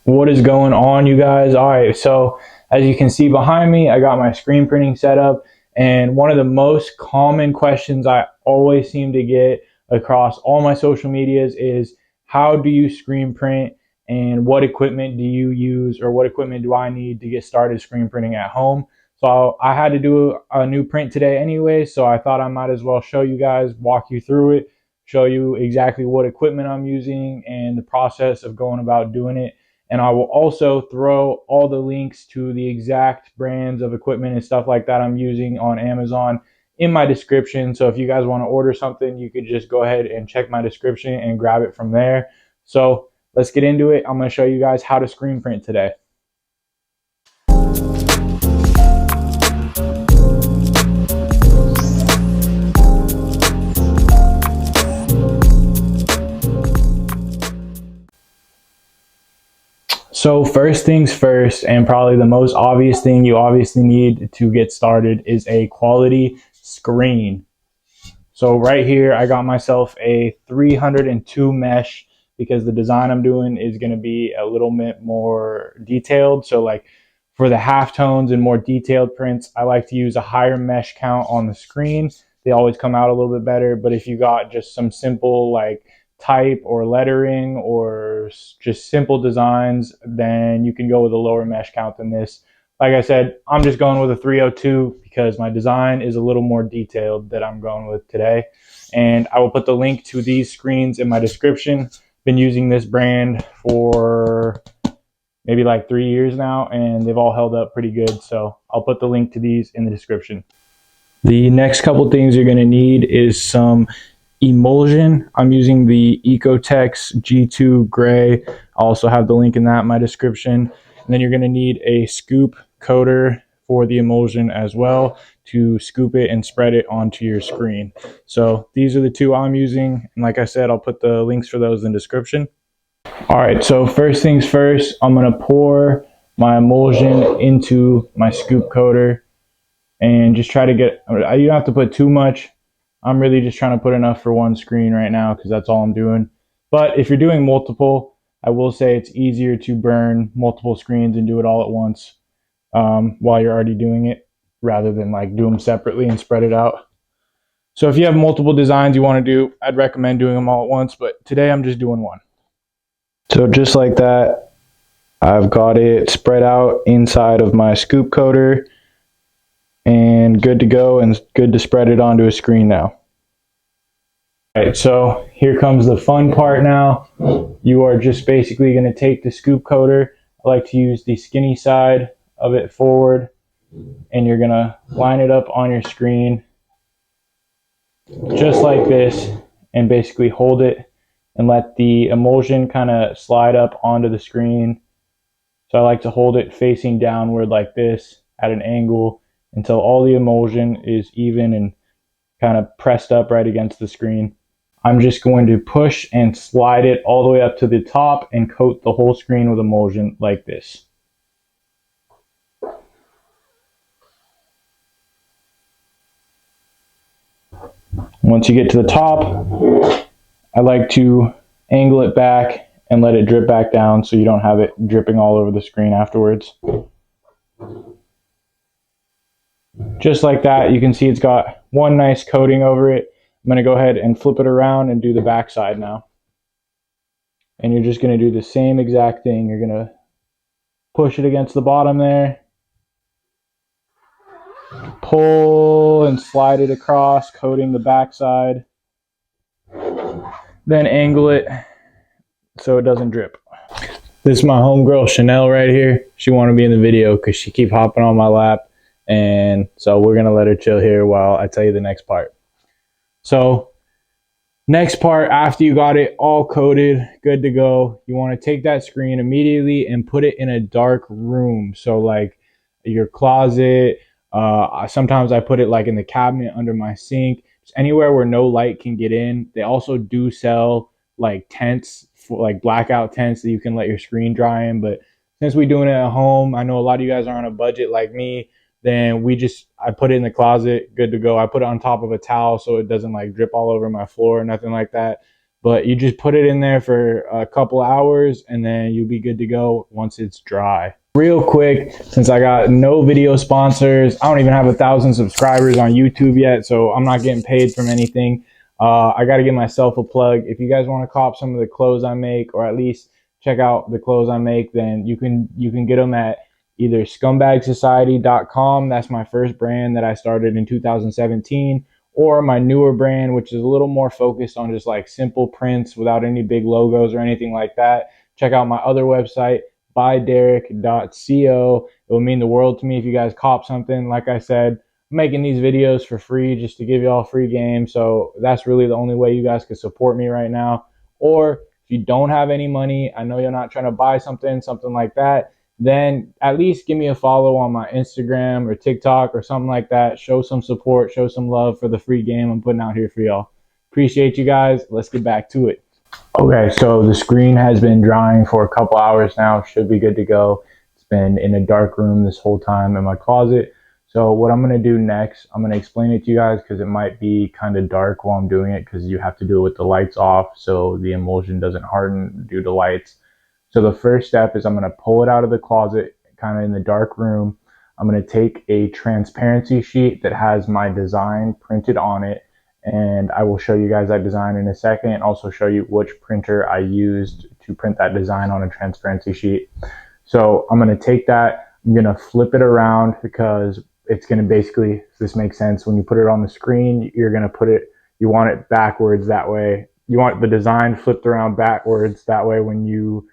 What is going on, you guys? All right, so as you can see behind me, I got my screen printing set up, and one of the most common questions I always seem to get across all my social medias is, how do you screen print, and what equipment do you use, or what equipment do I need to get started screen printing at home? So I had to do a new print today anyway, so I thought I might as well show you guys, walk you through it, show you exactly what equipment I'm using and the process of going about doing it. And I will also throw all the links to the exact brands of equipment and stuff like that I'm using on Amazon in my description. So if you guys want to order something, you could just go ahead and check my description and grab it from there. So let's get into it. I'm going to show you guys how to screen print today. So first things first, and probably the most obvious thing you obviously need to get started, is a quality screen. So right here, I got myself a 302 mesh because the design I'm doing is going to be a little bit more detailed. So like for the halftones and more detailed prints, I like to use a higher mesh count on the screen. They always come out a little bit better. But if you got just some simple like type or lettering or just simple designs, then you can go with a lower mesh count than this. Like I said, I'm just going with a 302 because my design is a little more detailed that I'm going with today. And I will put the link to these screens in my description. Been using this brand for maybe like 3 years now, and they've all held up pretty good. So I'll put the link to these in the description. The next couple things you're going to need is some emulsion. I'm using the Ecotex G2 Gray. I also have the link in that in my description. And then you're going to need a scoop coater for the emulsion as well to scoop it and spread it onto your screen. So these are the two I'm using. And like I said, I'll put the links for those in the description. All right, so first things first, I'm going to pour my emulsion into my scoop coater and just try to get, you don't have to put too much. I'm really just trying to put enough for one screen right now because that's all I'm doing. But if you're doing multiple, I will say it's easier to burn multiple screens and do it all at once while you're already doing it, rather than like do them separately and spread it out. So if you have multiple designs you want to do, I'd recommend doing them all at once, but today I'm just doing one. So just like that, I've got it spread out inside of my scoop coater and good to go, and good to spread it onto a screen now. All right, so here comes the fun part now. You are just basically going to take the scoop coater. I like to use the skinny side of it forward, and you're going to line it up on your screen just like this, and basically hold it and let the emulsion kind of slide up onto the screen. So I like to hold it facing downward like this at an angle until all the emulsion is even and kind of pressed up right against the screen. I'm just going to push and slide it all the way up to the top and coat the whole screen with emulsion like this. Once you get to the top, I like to angle it back and let it drip back down so you don't have it dripping all over the screen afterwards. Just like that, you can see it's got one nice coating over it. I'm going to go ahead and flip it around and do the back side now. And you're just going to do the same exact thing. You're going to push it against the bottom there, pull and slide it across, coating the back side. Then angle it so it doesn't drip. This is my homegirl Chanel right here. She wanted to be in the video because she keep hopping on my lap. And so we're going to let her chill here while I tell you the next part. So next part, after you got it all coated, good to go, you want to take that screen immediately and put it in a dark room. So like your closet, sometimes I put it like in the cabinet under my sink, just anywhere where no light can get in. They also do sell like tents, like blackout tents that you can let your screen dry in. But since we're doing it at home, I know a lot of you guys are on a budget like me. Then I put it in the closet, good to go. I put it on top of a towel so it doesn't like drip all over my floor or nothing like that. but you just put it in there for a couple hours and then you'll be good to go once it's dry. Real quick, since I got no video sponsors, I don't even have 1,000 subscribers on YouTube yet, so I'm not getting paid from anything. I got to give myself a plug. If you guys want to cop some of the clothes I make, or at least check out the clothes I make, then you can get them at either scumbagsociety.com. That's my first brand that I started in 2017, or my newer brand, which is a little more focused on just like simple prints without any big logos or anything like that. Check out my other website, byderek.co. It will mean the world to me if you guys cop something. Like I said, I'm making these videos for free just to give you all free game, so that's really the only way you guys can support me right now. Or if you don't have any money, I know you're not trying to buy something like that, then at least give me a follow on my Instagram or TikTok or something like that. Show some support, show some love for the free game I'm putting out here for y'all. Appreciate you guys. Let's get back to it. Okay, so the screen has been drying for a couple hours now. Should be good to go. It's been in a dark room this whole time in my closet. So what I'm going to do next, I'm going to explain it to you guys because it might be kind of dark while I'm doing it because you have to do it with the lights off so the emulsion doesn't harden due to lights. So the first step is I'm going to pull it out of the closet kind of in the dark room. I'm going to take a transparency sheet that has my design printed on it, and I will show you guys that design in a second and also show you which printer I used to print that design on a transparency sheet. So I'm going to take that, I'm going to flip it around because it's going to basically, if this makes sense, when you put it on the screen, you're going to put it, you want it backwards that way. You want the design flipped around backwards. That way when you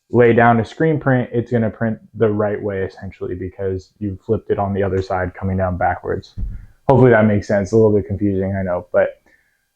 lay down a screen print, it's going to print the right way essentially because you flipped it on the other side coming down backwards. Hopefully that makes sense. A little bit confusing, I know. But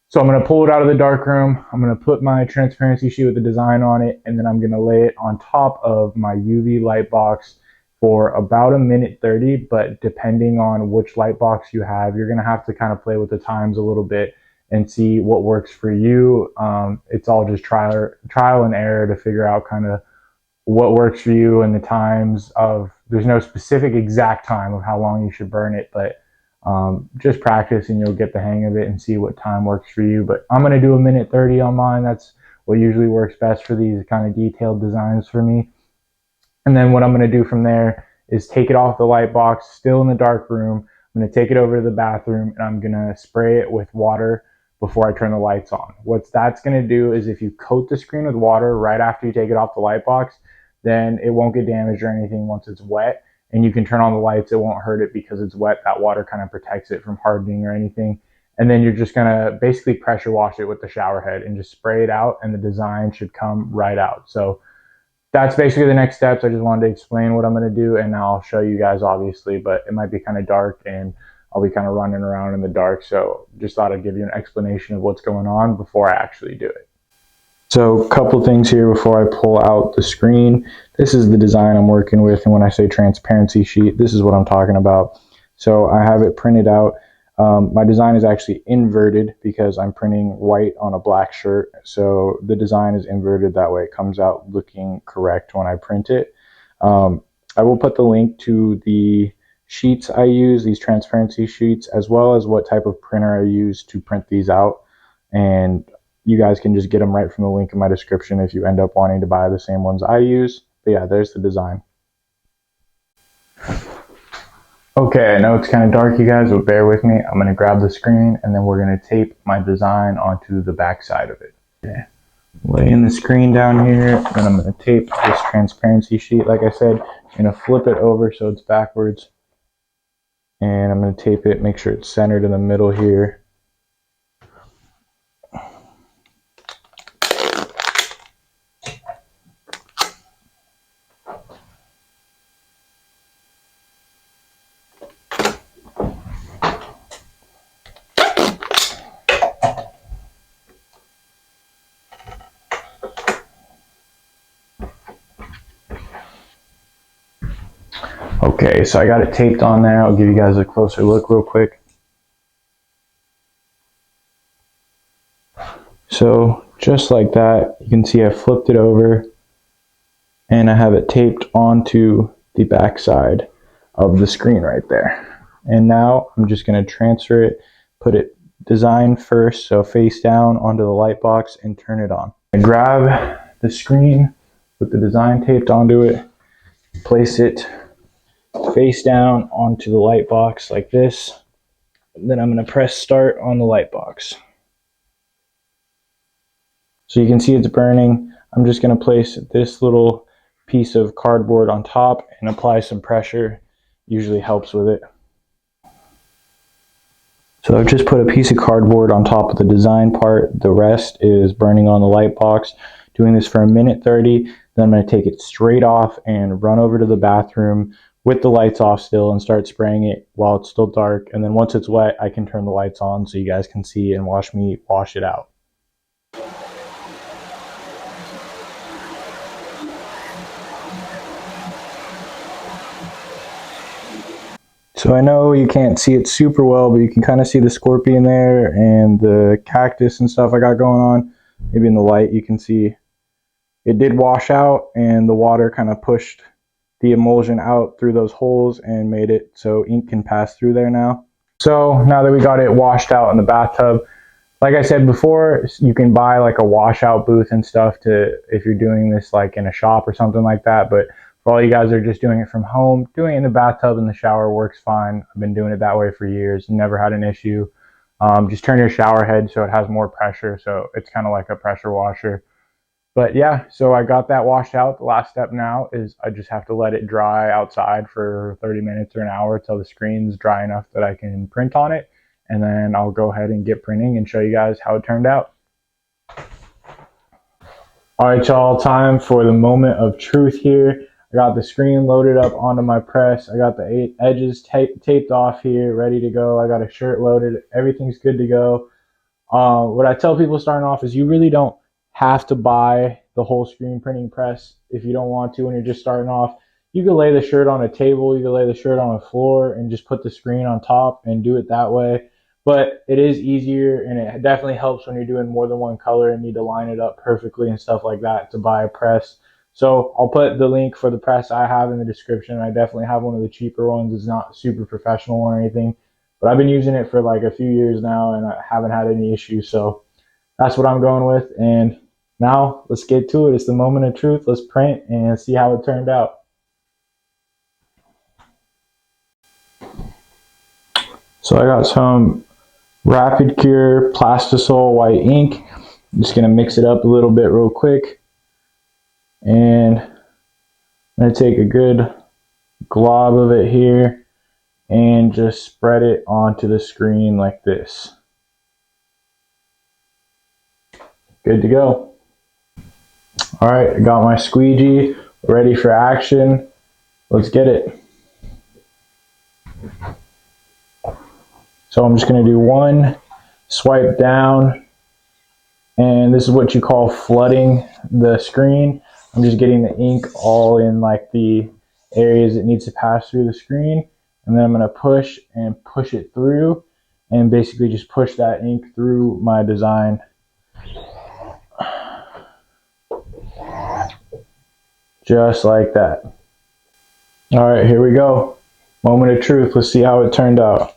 so I'm going to pull it out of the dark room. I'm going to put my transparency sheet with the design on it, and then I'm going to lay it on top of my UV light box for about 1:30, but depending on which light box you have, you're going to have to kind of play with the times a little bit and see what works for you. It's all just trial and error to figure out kind of what works for you and the times of, there's no specific exact time of how long you should burn it, but just practice and you'll get the hang of it and see what time works for you. But I'm going to do 1:30 on mine. That's what usually works best for these kind of detailed designs for me. And then what I'm going to do from there is take it off the light box, still in the dark room. I'm going to take it over to the bathroom and I'm going to spray it with water before I turn the lights on. What that's going to do is if you coat the screen with water right after you take it off the light box, then it won't get damaged or anything once it's wet. And you can turn on the lights, it won't hurt it because it's wet. That water kind of protects it from hardening or anything. And then you're just going to basically pressure wash it with the shower head and just spray it out, and the design should come right out. So that's basically the next steps. I just wanted to explain what I'm going to do, and now I'll show you guys obviously, but it might be kind of dark and I'll be kind of running around in the dark. So just thought I'd give you an explanation of what's going on before I actually do it. So a couple things here before I pull out the screen. This is the design I'm working with, and when I say transparency sheet, this is what I'm talking about. So I have it printed out. My design is actually inverted because I'm printing white on a black shirt. So the design is inverted, that way it comes out looking correct when I print it. I will put the link to the sheets I use, these transparency sheets, as well as what type of printer I use to print these out. And you guys can just get them right from the link in my description if you end up wanting to buy the same ones I use. But yeah, there's the design. Okay, I know it's kind of dark, you guys, but bear with me. I'm going to grab the screen and then we're going to tape my design onto the back side of it. Okay. Laying the screen down here, then I'm going to tape this transparency sheet. Like I said, I'm going to flip it over so it's backwards. And I'm going to tape it, make sure it's centered in the middle here. Okay, so I got it taped on there. I'll give you guys a closer look real quick. So just like that, you can see I flipped it over and I have it taped onto the back side of the screen right there. And now I'm just going to transfer it, put it design first, so face down onto the light box and turn it on. Grab the screen with the design taped onto it, place it face down onto the light box like this. Then I'm going to press start on the light box. So you can see it's burning. I'm just going to place this little piece of cardboard on top and apply some pressure. Usually helps with it. So I've just put a piece of cardboard on top of the design part. The rest is burning on the light box. Doing this for 1:30. Then I'm going to take it straight off and run over to the bathroom with the lights off still and start spraying it while it's still dark. And then once it's wet, I can turn the lights on so you guys can see and watch me wash it out. So I know you can't see it super well, but you can kind of see the scorpion there and the cactus and stuff I got going on. Maybe in the light you can see it did wash out, and the water kind of pushed the emulsion out through those holes and made it so ink can pass through there now. So now that we got it washed out in the bathtub, like I said before, you can buy like a washout booth and stuff to, if you're doing this like in a shop or something like that. But for all you guys that are just doing it from home, doing it in the bathtub in the shower works fine. I've been doing it that way for years, never had an issue. Just turn your shower head so it has more pressure, so it's kind of like a pressure washer. But yeah, so I got that washed out. The last step now is I just have to let it dry outside for 30 minutes or an hour till the screen's dry enough that I can print on it. And then I'll go ahead and get printing and show you guys how it turned out. All right, y'all, time for the moment of truth here. I got the screen loaded up onto my press. I got the edges taped off here, ready to go. I got a shirt loaded. Everything's good to go. What I tell people starting off is you really don't have to buy the whole screen printing press if you don't want to when you're just starting off. You can lay the shirt on a table, you can lay the shirt on a floor and just put the screen on top and do it that way. But it is easier, and it definitely helps when you're doing more than one color and need to line it up perfectly and stuff like that to buy a press. So I'll put the link for the press I have in the description. I definitely have one of the cheaper ones. It's not super professional or anything, but I've been using it for like a few years now and I haven't had any issues. So that's what I'm going with. And now let's get to it. It's the moment of truth. Let's print and see how it turned out. So I got some Rapid Cure Plastisol white ink. I'm just going to mix it up a little bit real quick. And I'm going to take a good glob of it here and just spread it onto the screen like this. Good to go. All right, I got my squeegee ready for action. Let's get it. So I'm just going to do one swipe down, and this is what you call flooding the screen. I'm just getting the ink all in like the areas it needs to pass through the screen, and then I'm going to push and push it through and basically just push that ink through my design. Just like that. All right, here we go. Moment of truth. Let's see how it turned out.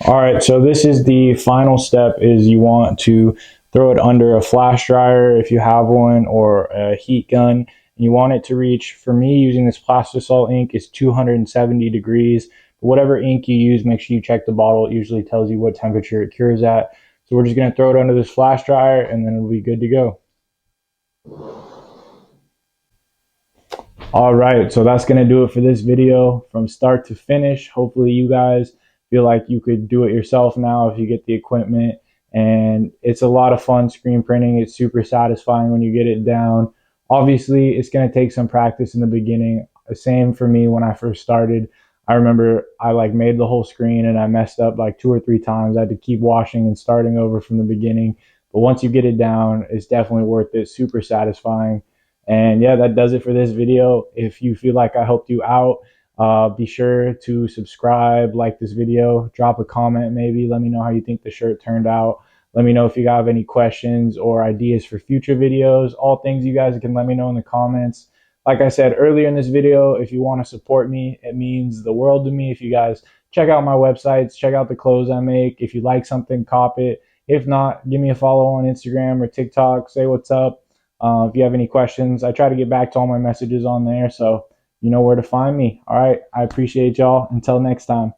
All right, so this is the final step. Is you want to throw it under a flash dryer if you have one, or a heat gun. You want it to reach, for me using this Plastisol ink, is 270 degrees. But whatever ink you use, make sure you check the bottle. It usually tells you what temperature it cures at. So we're just going to throw it under this flash dryer and then it'll be good to go. All right, so that's going to do it for this video from start to finish. Hopefully you guys feel like you could do it yourself now if you get the equipment. And it's a lot of fun screen printing. It's super satisfying when you get it down. Obviously, it's going to take some practice in the beginning. Same for me when I first started. I remember I made the whole screen and I messed up like 2 or 3 times. I had to keep washing and starting over from the beginning. But once you get it down, it's definitely worth it. Super satisfying. And yeah, that does it for this video. If you feel like I helped you out, be sure to subscribe, like this video, drop a comment maybe. Let me know how you think the shirt turned out. Let me know if you have any questions or ideas for future videos. All things you guys can let me know in the comments. Like I said earlier in this video, if you want to support me, it means the world to me. If you guys check out my websites, check out the clothes I make. If you like something, cop it. If not, give me a follow on Instagram or TikTok. Say what's up. If you have any questions, I try to get back to all my messages on there. So you know where to find me. All right. I appreciate y'all. Until next time.